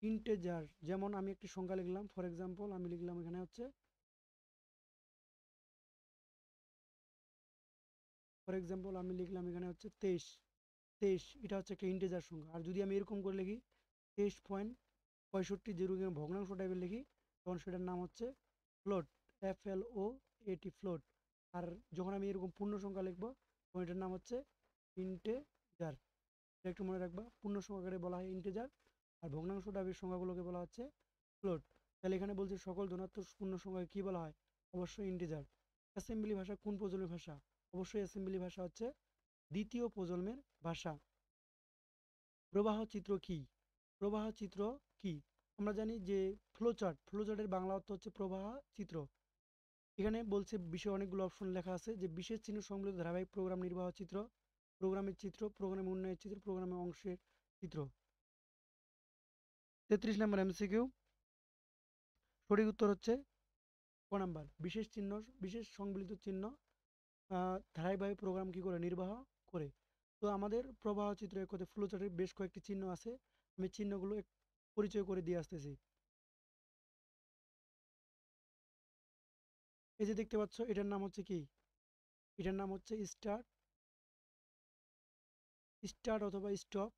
ইন্টেজার, যেমন আমি একটি সংখ্যা লিখলাম, ফর এক্সাম্পল আমি লিখলাম এখানে হচ্ছে, ফর এক্সাম্পল আমি লিখলাম এখানে হচ্ছে 23। 23 এটা হচ্ছে একটা ইন্টেজার সংখ্যা। আর যদি আমি এরকম করে লিখি 23.65, যেরকম ভগ্নাংশ টাইপের লিখি, তখন সেটার নাম হচ্ছে ফ্লোট। FLOAT, float. আর যখন আমি এরকম পূর্ণ সংখ্যা লিখবো, তখন এটার নাম হচ্ছে ইন্টেজার। এটা একটু মনে রাখবা, পূর্ণ সংখ্যাকে বলা হয় ইন্টেজার, আর ভগ্নাংশ টাইপের সংখ্যাগুলোকে বলা হচ্ছে ফ্লোট। তাহলে এখানে বলছে সকল ধনাত্মক পূর্ণ সংখ্যাকে কি বলা হয়? অবশ্যই ইন্টিজার। অ্যাসেম্বলি ভাষা কোন প্রজন্মের ভাষা? অবশ্যই অ্যাসেম্বলি ভাষা হচ্ছে দ্বিতীয় প্রজন্মের ভাষা। প্রবাহ চিত্র কি? প্রবাহ চিত্র কি? আমরা জানি যে ফ্লোচার্ট, ফ্লোচার্টের বাংলা অর্থ হচ্ছে প্রবাহ চিত্র। এখানে বলছে বিষয়ে অনেকগুলো অপশন লেখা আছে, যে বিশেষ চিহ্ন সম্বলিত ধারাবাহিক প্রোগ্রাম নির্বাহ চিত্র, প্রোগ্রামের চিত্র, প্রোগ্রামের উন্নয়নের চিত্র, প্রোগ্রামের অংশের চিত্র। 33 নম্বর এমসিকিউ, সঠিক উত্তর হচ্ছে ক নাম্বার। বিশেষ চিহ্ন, বিশেষ সংবলিত চিহ্ন ধারাবাহিক প্রোগ্রাম কি করে নির্বাহ করে। তো আমাদের প্রবাহ চিত্র এক কথায় ফ্লোচার্টের বেশ কয়েকটি চিহ্ন আছে, আমি চিহ্নগুলো পরিচয় করে দিয়ে আসতেছি। এই যে দেখতে পাচ্ছ, এটার নাম হচ্ছে কি, এটার নাম হচ্ছে স্টার্ট, স্টার্ট অথবা স্টপ,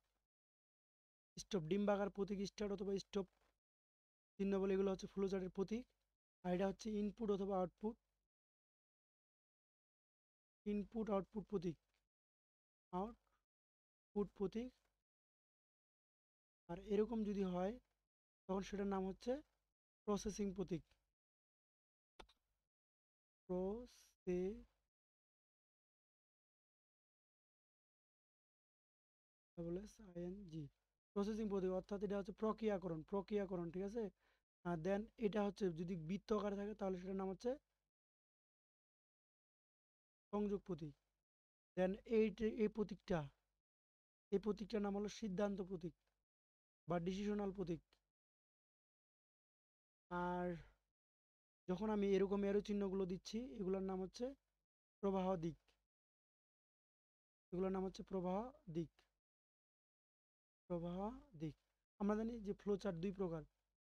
স্টপ ডিম্বাকার প্রতীক স্টার্ট অথবা স্টপ চিহ্ন বলে, এগুলো হচ্ছে ফ্লোচার্টের প্রতীক। আর এটা হচ্ছে ইনপুট অথবা আউটপুট, ইনপুট আউটপুট প্রতীক, আউটপুট প্রতীক। আর এরকম যদি হয় তখন সেটার নাম হচ্ছে প্রসেসিং প্রতীক, প্রসেসিং প্রতীক, অর্থাৎ এটা হচ্ছে প্রক্রিয়াকরণ, প্রক্রিয়াকরণ, ঠিক আছে। আর দেন এটা হচ্ছে যদি বৃত্ত আকারে থাকে তাহলে সেটার নাম হচ্ছে সংযোগ প্রতীক। দেন এই প্রতীকটা, এই প্রতীকটার নাম হলো সিদ্ধান্ত প্রতীক বা ডিসিশনাল প্রতীক। আর যখন আমি এরকম এরো চিহ্নগুলো দিচ্ছি, এগুলোর নাম হচ্ছে প্রবাহ দিক, এগুলোর নাম হচ্ছে প্রবাহ দিক, প্রবাহ দিক। আমরা জানি যে ফ্লোচার্ট দুই প্রকার,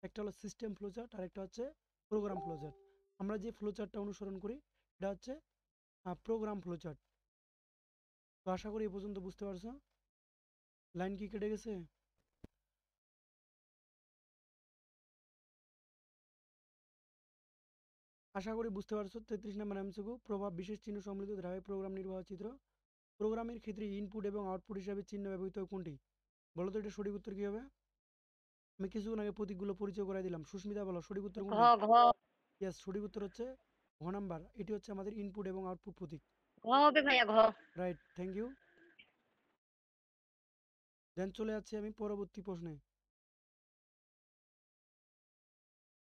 একটা হলো সিস্টেম ফ্লোচার্ট আর একটা হচ্ছে প্রোগ্রাম ফ্লোচার্ট। আমরা যে ফ্লোচার্টটা অনুসরণ করি এটা হচ্ছে প্রোগ্রাম ফ্লোচার্ট। তো আশা করি এ পর্যন্ত বুঝতে পারছো। লাইন কি কেটে গেছে? আশা করি বুঝতে পারছো। 33 নম্বর এমসিকিউ, প্রভাব বিশেষ চিহ্ন সম্মিলিত ধারাবাহিক প্রোগ্রাম নির্বাহ চিত্র। প্রোগ্রামের ক্ষেত্রে ইনপুট এবং আউটপুট হিসাবে চিহ্ন ব্যবহৃত হয় কোনটি? বলো তো এটা সঠিক উত্তর কি হবে? আমি কিছুক্ষণ আগে প্রতীকগুলো পরিচয় করাই দিলাম। সুস্মিতা বলো সঠিক উত্তর ঘ কোনটি? ঘ ইয়েস, সঠিক উত্তর হচ্ছে ঘ নাম্বার। এটি হচ্ছে আমাদের ইনপুট এবং আউটপুট প্রতীক। ঘ হবে ভাইয়া, ঘ। Right, thank you. দেন চলে যাচ্ছি আমি পরবর্তী প্রশ্নে।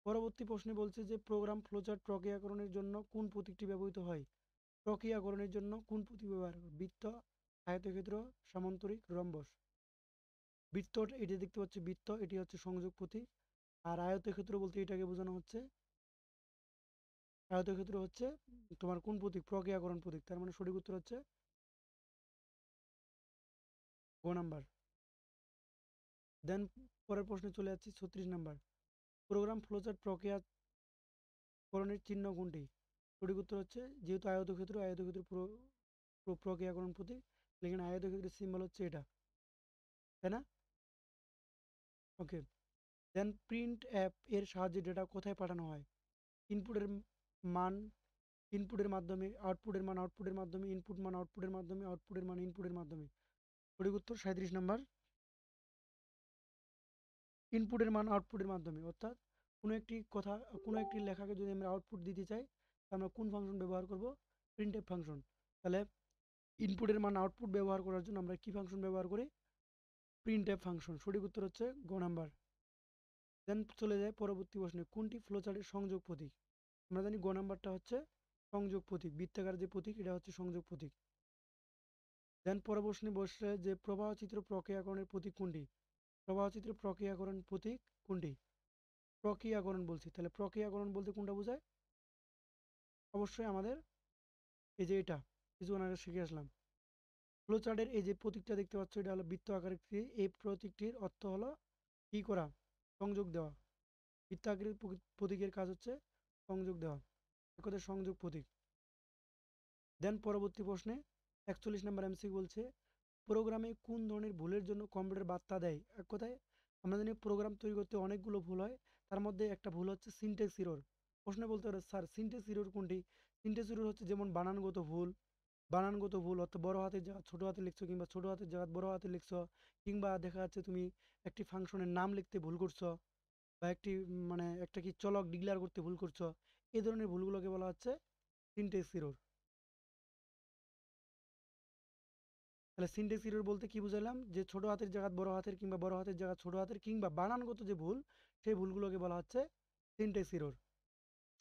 পরবর্তী প্রশ্নে বলছে যে প্রোগ্রাম ফ্লোচার্ট প্রক্রিয়াকরণের জন্য কোন প্রতীকটি ব্যবহৃত হয়? প্রক্রিয়াকরণের জন্য কোন প্রতীক ব্যবহার করে? বৃত্ত, আয়তক্ষেত্র, সামান্তরিক, রম্বস। বৃত্ত, এটি দেখতে পাচ্ছি বৃত্ত, এটি হচ্ছে সংযোগ প্রতীক। আর আয়তক্ষেত্র বলতে এটাকে বোঝানো হচ্ছে, আয়তক্ষেত্র হচ্ছে তোমার কোন প্রতীক? প্রক্রিয়াকরণ প্রতীক। তার মানে সঠিক উত্তর হচ্ছে গ নাম্বার। দেন পরের প্রশ্নে চলে যাচ্ছি 36 নাম্বার। প্রোগ্রাম ফ্লোচার্ট প্রক্রিয়াকরণের চিহ্ন কোনটি? সঠিক উত্তর হচ্ছে, যেহেতু আয়তক্ষেত্র, আয়তক্ষেত্র প্রক্রিয়াকরণ প্রতীক, লেকিন আয়তক্ষেত্রের সিম্বল হচ্ছে এটা, তাই না? ওকে। দেন প্রিন্ট অ্যাপ এর সাহায্যে ডেটা কোথায় পাঠানো হয়? ইনপুটের মান ইনপুটের মাধ্যমে, আউটপুটের মান আউটপুটের মাধ্যমে, ইনপুট মান আউটপুটের মাধ্যমে, আউটপুটের মান ইনপুটের মাধ্যমে। সঠিক উত্তর 37 নাম্বার, ইনপুটের মান আউটপুটের মাধ্যমে। অর্থাৎ কোনো একটি কথা, কোনো একটি লেখাকে যদি আমরা আউটপুট দিতে চাই, তাহলে আমরা কোন ফাংশন ব্যবহার করব? Printf function. তাহলে ইনপুটের মান আউটপুট ব্যবহার করার জন্য আমরা কি ফাংশন ব্যবহার করি? Printf function. সঠিক উত্তর হচ্ছে গ নাম্বার। দেন চলে যায় পরবর্তী প্রশ্নে, কোনটি ফ্লোচার্টের সংযোগ প্রতীক? আমরা জানি গ নাম্বারটা হচ্ছে সংযোগ প্রতীক, বৃত্তাকার যে প্রতীক এটা হচ্ছে সংযোগ প্রতীক। দেন পরের প্রশ্নে বসে যে প্রবাহ চিত্র প্রক্রিয়াকরণের প্রতীক কোনটি? প্রবাহ চিত্র প্রক্রিয়াকরণ প্রতীক কোনটি? প্রক্রিয়াকরণ বলছি, তাহলে প্রক্রিয়াকরণ বলতে কোনটা বোঝায়? অবশ্যই আমাদের এই যে এটা কিছুক্ষণ আগে শিখে আসলাম। ফ্লোচার্টের এই যে প্রতীকটা দেখতে পাচ্ছ, এটা হলো বৃত্ত আকারের একটি, এই প্রতীকটির অর্থ হলো কি করা? সংযোগ দেওয়া। বৃত্ত আকারের প্রতীকের কাজ হচ্ছে সংযোগ দেওয়া, এক কথায় সংযোগ প্রতীক। দেন পরবর্তী প্রশ্নে 41 নম্বর এমসিকিউ বলছে, প্রোগ্রামে কোন ধরনের ভুলের জন্য কম্পিউটার বার্তা দেয়? এক কথায় আমরা জানি প্রোগ্রাম তৈরি করতে অনেকগুলো ভুল হয়, তার মধ্যে একটা ভুল হচ্ছে সিনট্যাক্স এরর। প্রশ্নে বলতে পারে স্যার সিনট্যাক্স এরর কোনটি? সিনট্যাক্স এরর হচ্ছে যেমন বানানগত ভুল, বানানগত ভুল অর্থাৎ বড় হাতের জায়গা ছোট হাতে লিখছো, কিংবা ছোট হাতের জায়গা বড় হাতে লিখছো, কিংবা দেখা যাচ্ছে তুমি একটি ফাংশনের নাম লিখতে ভুল করছো, বা একটি মানে একটা কি চলক ডিক্লেয়ার করতে ভুল করছো। এই ধরনের ভুলগুলোকে বলা হচ্ছে সিনট্যাক্স এরর। তাহলে সিনট্যাক্স এরর বলতে কি বুঝালাম? যে ছোট হাতের জায়গা বড় হাতের, কিংবা বড় হাতের জায়গা ছোট হাতের, কিংবা বানানগত যে ভুল, সেই ভুলগুলোকে বলা হচ্ছে সিনট্যাক্স এরর।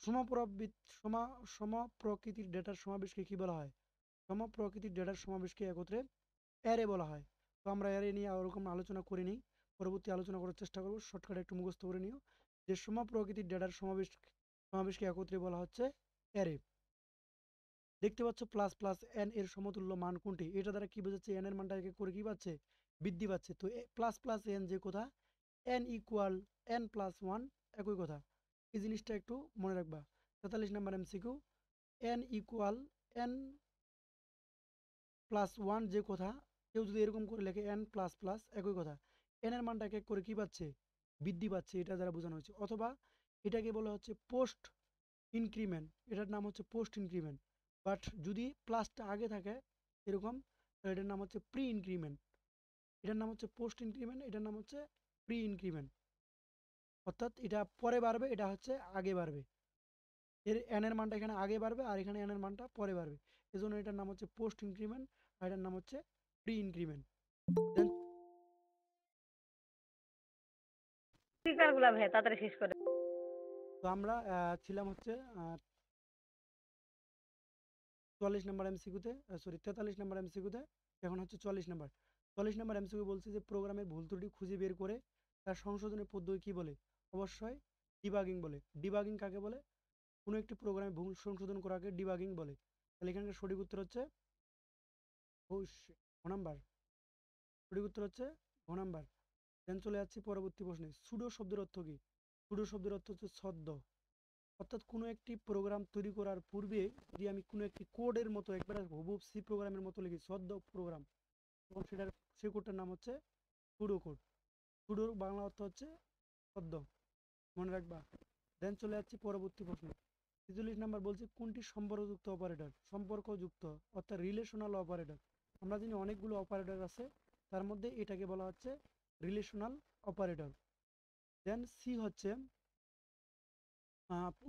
সমপ্রবৃত সম সমপ্রকৃতির ডেটার সমাবেশকে কি বলা হয়? সমপ্রকৃতির ডেটার সমাবেশকে একত্রে অ্যারে বলা হয়। তো আমরা অ্যারে নিয়ে ওরকম আলোচনা করে নিই, পরবর্তী আলোচনা করার চেষ্টা করব। শর্টকাটে একটু মুখস্থ করে নিও যে প্রকৃতির ডেটার সমাবেশকে একত্রে বলা হচ্ছে অ্যারে। দেখতে পাচ্ছ প্লাস প্লাস এন এর সমতুল্য মান কোনটি? এটা দ্বারা কি বোঝাচ্ছে? এন এর মানটা এক এক করে কি পাচ্ছে? বৃদ্ধি পাচ্ছে। তো প্লাস প্লাস এন যে কথা, N equal N plus one, একই কথা। এই জিনিসটা একটু মনে রাখবা। 43 number MCQ, N equal N plus one যে কথা, কেউ যদি এরকম করে লেখে এন প্লাস প্লাস, একই কথা। এন এর মানটা এক এক করে কি পাচ্ছে? বৃদ্ধি পাচ্ছে, এটা দ্বারা বোঝানো হচ্ছে। অথবা এটাকে বলা হচ্ছে পোস্ট ইনক্রিমেন্ট, এটার নাম হচ্ছে পোস্ট ইনক্রিমেন্ট। বাট যদি প্লাসটা আগে থাকে এরকম, তাহলে এটার নাম হচ্ছে প্রি ইনক্রিমেন্ট। এটার নাম হচ্ছে পোস্ট ইনক্রিমেন্ট, এটার নাম হচ্ছে প্রি ইনক্রিমেন্ট। অর্থাৎ এটা পরে বাড়বে, এটা হচ্ছে আগে বাড়বে। এর এন এর মানটা এখানে আগে বাড়বে আর এখানে এন এর মানটা পরে বাড়বে। এজন্য এটার নাম হচ্ছে পোস্ট ইনক্রিমেন্ট আর এটার নাম হচ্ছে প্রি ইনক্রিমেন্ট। দেন স্পিকার গুলা ভাই তাড়াতাড়ি শেষ করে। তো আমরা ছিলাম হচ্ছে 44 নাম্বার এমসিকিউতে, সরি 43 নাম্বার এমসিকিউতে। এখন হচ্ছে 44 নাম্বার। 44 নাম্বার এমসিকিউ বলছে যে প্রোগ্রামের ভুল ত্রুটি খুঁজে বের করে তার সংশোধনের পদ্ধতি কি বলে? অবশ্যই ডিবাগিং বলে। ডিবাগিং কাকে বলে? কোনো একটি প্রোগ্রামে ভুল সংশোধন করাকে ডিবাগিং বলে। তাহলে এখানকার সঠিক উত্তর হচ্ছে ঘ নাম্বার। সঠিক উত্তর হচ্ছে ঘ নাম্বার। দেন চলে যাচ্ছি পরবর্তী প্রশ্নে। সুডো শব্দের অর্থ কি? সুডো শব্দের অর্থ হচ্ছে ছদ্ম। অর্থাৎ কোনো একটি প্রোগ্রাম তৈরি করার পূর্বে যদি আমি কোনো একটি কোডের মতো একবারে হুবহু সি প্রোগ্রামের মতো লিখি ছদ্ম প্রোগ্রাম, তখন সেই কোডটার নাম হচ্ছে সুডো কোড। সুডোর বাংলা অর্থ হচ্ছে ছদ্ম, মনে রাখবা। দেন চলে যাচ্ছি পরবর্তী প্রশ্ন। 43 নাম্বার বলছে কোনটি সম্পর্কযুক্ত অপারেটর? সম্পর্কযুক্ত অর্থাৎ রিলেশনাল অপারেটর। আমরা জানি অনেকগুলো অপারেটর আছে, তার মধ্যে এটাকে বলা হচ্ছে রিলেশনাল অপারেটর। দেন সি হচ্ছে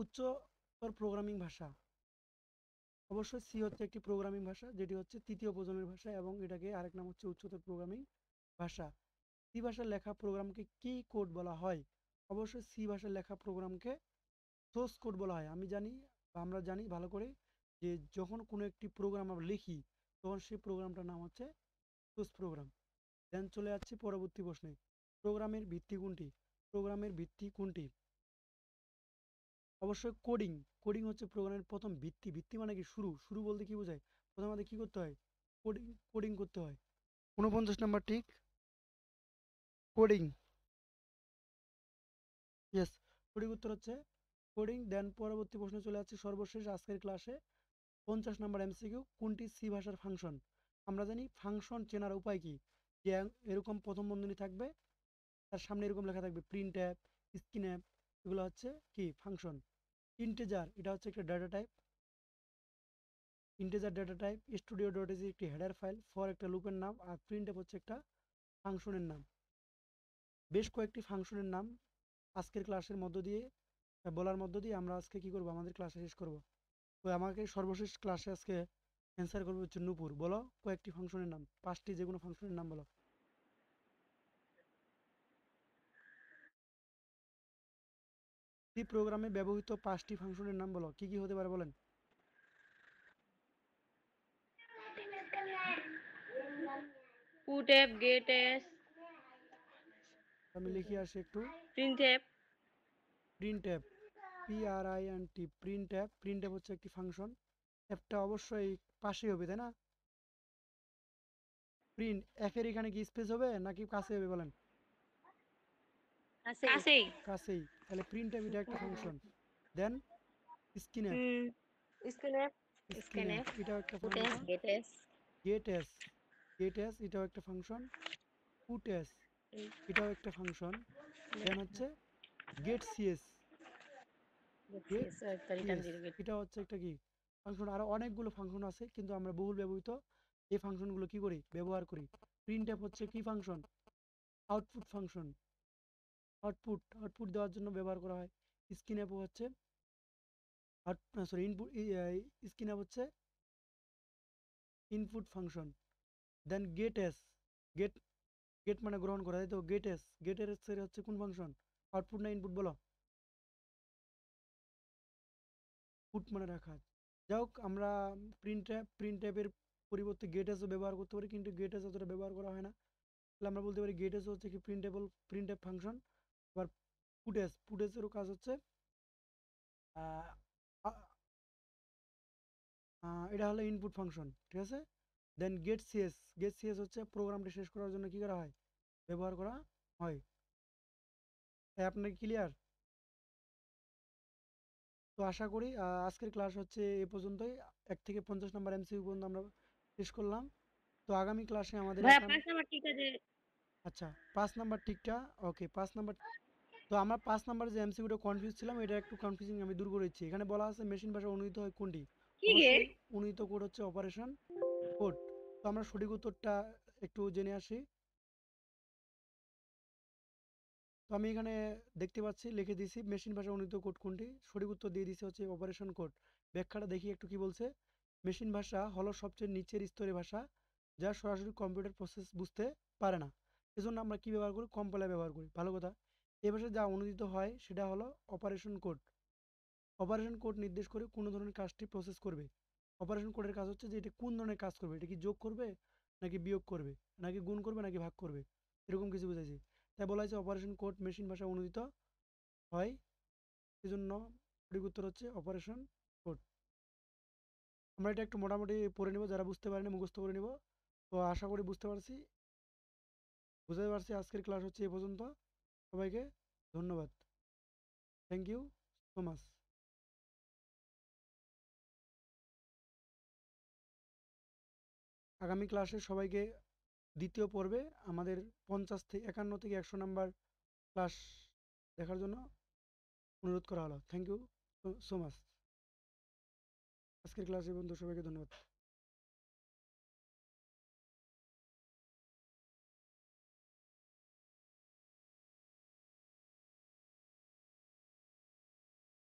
উচ্চতর প্রোগ্রামিং ভাষা। অবশ্যই সি হচ্ছে একটি প্রোগ্রামিং ভাষা, যেটি হচ্ছে তৃতীয় প্রজন্মের ভাষা এবং এটাকে আরেক নাম হচ্ছে উচ্চতর প্রোগ্রামিং ভাষা। সি ভাষায় লেখা প্রোগ্রামকে কি কোড বলা হয়? অবশ্যই সি ভাষায় লেখা প্রোগ্রামকে সোর্স কোড বলা হয়। আমি জানি বা আমরা জানি ভালো করে যে যখন কোনো একটি প্রোগ্রাম আমরা লিখি তখন সেই প্রোগ্রামটার নাম হচ্ছে সোর্স প্রোগ্রাম। দেন চলে যাচ্ছি পরবর্তী প্রশ্নে। প্রোগ্রামের ভিত্তি কোনটি? প্রোগ্রামের ভিত্তি কোনটি? অবশ্যই কোডিং। কোডিং হচ্ছে প্রোগ্রামের প্রথম ভিত্তি। ভিত্তি মানে কি? শুরু। শুরু বলতে কি বোঝায়? প্রথমে আমাদের কি করতে হয়? কোডিং। কোডিং করতে হয়। 49 নাম্বার ঠিক, কোডিং। ইয়েস, সঠিক উত্তর হচ্ছে কোডিং। দেন পরবর্তী প্রশ্নে চলে যাচ্ছে সর্বশেষ আজকের ক্লাসে। 50 নাম্বার এমসিকিউ, কোনটি সি ভাষার ফাংশন? আমরা জানি ফাংশন চেনার উপায় কি? যে এরকম প্রথম বন্ধনী থাকবে, তার সামনে এরকম লেখা থাকবে প্রিন্ট অ্যাপ, স্ক্রিন অ্যাপ, এগুলো হচ্ছে কি? ফাংশন। ইন্টিজার, এটা হচ্ছে একটা data type. Integer data type. Studio dot is একটি হেডার ফাইল। ফর একটা লুপের নাম আর প্রিন্ট অ্যাপ হচ্ছে একটা ফাংশনের নাম। বেশ কয়েকটি ফাংশনের নাম আজকের ক্লাসের মধ্য দিয়ে বলার মধ্য দিয়ে আমরা আজকে কি করব? আমাদের ক্লাসে শেষ করব। তো আমাকে সর্বশেষ ক্লাসে আজকে অ্যান্সার করবে হচ্ছে নূপুর। বলো কয়েকটি ফাংশনের নাম, 5টি যে কোনো ফাংশনের নাম বলো। সি প্রোগ্রামে ব্যবহৃত 5টি ফাংশনের নাম বলো, কি কি হতে পারে বলেন? পুটএপ, গেটএস, আমি লিখে আসি একটু। Printf. Printf, PRINT, printf. Printf হচ্ছে একটি ফাংশন। অ্যাপটা অবশ্যই পাশেই হবে, তাই না? প্রিন্ট অ্যাপের এখানে কি স্পেস হবে নাকি কাছে হবে বলেন? কাছেই। কাছেই। তাহলে প্রিন্ট অ্যাপ এটা একটা ফাংশন। Then scanf. হুম, স্ক্যানএপ, স্ক্রিন অ্যাপ স্ক্যানএপ, এটাও একটা puts, function. Gets. Gets, gets এটাও একটা ফাংশন। পুট এস এটাও একটা ফাংশন। দেন হচ্ছে get CS, get return CS zero get. এটা হচ্ছে একটা কি? ফাংশন। আরো অনেকগুলো ফাংশন আছে কিন্তু আমরা বহুল ব্যবহৃত এই ফাংশনগুলো কি করি? ব্যবহার করি। প্রিন্ট অ্যাপ হচ্ছে কি ফাংশন? Output function. আউটপুট দেওয়ার জন্য ব্যবহার করা হয়। স্ক্রিন অ্যাপ হচ্ছে সরি ইনপুট। স্ক্রিন অ্যাপ হচ্ছে ইনপুট ফাংশন। দেন গেট এস, গেট গেট মানে গ্রহণ করা, তাই তো? গেট এস, গেটের এর হচ্ছে কোন ফাংশন? আউটপুট না ইনপুট বলো? পুট মানে রাখা। যাই হোক, আমরা প্রিন্ট অ্যাপের পরিবর্তে গেটএসও ব্যবহার করতে পারি, কিন্তু গেটএস অতটা ব্যবহার করা হয় না। তাহলে আমরা বলতে পারি গেটএস হচ্ছে কি প্রিন্টএফ ফাংশন। আবার পুটেসেরও কাজ হচ্ছে আহ, আ- এটা হলো ইনপুট ফাংশন, ঠিক আছে। দেন গেট সিএস হচ্ছে প্রোগ্রামটি শেষ করার জন্য কি করা হয়, ব্যবহার করা হয়। তাই আপনার ক্লিয়ার? তো আশা করি আজকের ক্লাস হচ্ছে এ পর্যন্তই। 1 থেকে 50 নাম্বার এমসিকিউ পর্যন্ত আমরা শেষ করলাম। তো আগামী ক্লাসে আমাদের ভাইয়া এখন 5 নাম্বার ঠিক আছে। আচ্ছা 5 নাম্বার টিকটা, ওকে 5 নাম্বার। তো আমরা 5 নাম্বার যে এমসিকিউটা কনফিউজ ছিলাম, এটা একটু কনফিউজিং আমি দূর করে দিচ্ছি। এখানে বলা আছে মেশিন ভাষা অনুদিত হয় কোনটি? কি রে? অবশ্যই অনুদিত কোড হচ্ছে অপারেশন কোড। তো আমরা সঠিক উত্তরটা একটু জেনে আসি। তো আমি এখানে দেখতে পাচ্ছি লিখে দিয়েছি মেশিন ভাষা অনুদিত কোড কোনটি, সঠিক উত্তর দিয়ে দিয়েছে হচ্ছে অপারেশন কোড। ব্যাখ্যাটা দেখি একটু কি বলছে। মেশিন ভাষা হলো সবচেয়ে নিচের স্তরের ভাষা, যা সরাসরি কম্পিউটার প্রসেস বুঝতে পারে না। এজন্য আমরা কি ব্যবহার করি, কম্পাইলার ব্যবহার করি। ভালো কথা। এ ভাষায় যা অনুদিত হয় সেটা হলো অপারেশন কোড। অপারেশন কোড নির্দেশ করে কোন ধরনের কাজটি প্রসেস করবে। অপারেশন কোডের কাজ হচ্ছে যে এটা কোন ধরনের কাজ করবে, এটা কি যোগ করবে নাকি বিয়োগ করবে, নাকি গুণ করবে নাকি ভাগ করবে, এরকম কিছু বুঝাইছি। তাই বলা হয়েছে অপারেশন কোড মেশিন ভাষা অনুদিত হয়, সেজন্য সঠিক উত্তর হচ্ছে অপারেশন কোড। আমরা এটা একটু মোটামুটি পড়ে নেব, যারা বুঝতে পারেনি মুখস্থ করে নেব। তো আশা করি বুঝতে পারছি। আজকের ক্লাস হচ্ছে এ পর্যন্ত। সবাইকে ধন্যবাদ। Thank you so much. আগামী ক্লাসে সবাইকে দ্বিতীয় পর্বে আমাদের 51 থেকে 100 নাম্বার ক্লাস দেখার জন্য অনুরোধ করা হলো। Thank you so much. আজকের ক্লাসে বন্ধু সবাইকে ধন্যবাদ।